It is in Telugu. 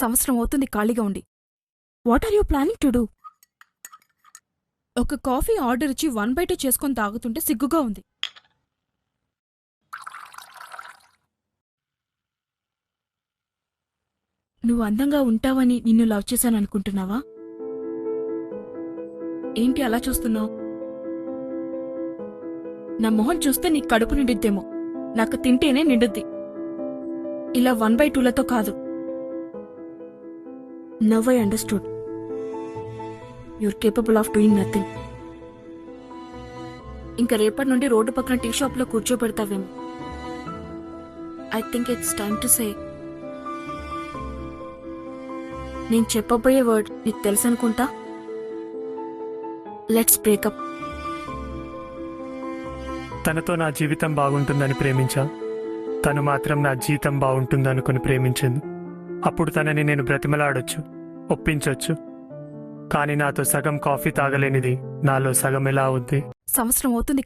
సంవత్సరం అవుతుంది ఖాళీగా ఉండి. What are you planning to do? ఒక కాఫీ ఆర్డర్ ఇచ్చి 1/2 చేసుకొని తాగుతుంటే సిగ్గుగా ఉంది. నువ్వు అందంగా ఉంటావని నిన్ను లవ్ చేశాననుకుంటున్నావా? ఏంటి అలా చూస్తున్నావు? నా మొహం చూస్తే నీ కడుపు నిండిద్దేమో. నాకు తింటేనే నిండుద్ది. ఇలా 1/2లతో కాదు. Now I understood. Your capable of doing nothing. ఇంకా రేపటి నుండి రోడ్డు పక్కన టీ షాప్లో కూర్చోబెడతావేమో. I think it's time to say. నేను చెప్పబోయే వర్డ్ నీకు తెలుసు అనుకుంటా. Let's break up. తనతో నా జీవితం బాగుంటుందని ప్రేమించా. తను మాత్రం నా జీవితం బాగుంటుందనుకుని ప్రేమించింది. అప్పుడు తనని నేను బ్రతిమలాడొచ్చు, ఒప్పించొచ్చు. కానీ నాతో సగం కాఫీ తాగలేనిది నాలో సగం ఎలా అవుద్ది? సంవత్సరం అవుతుంది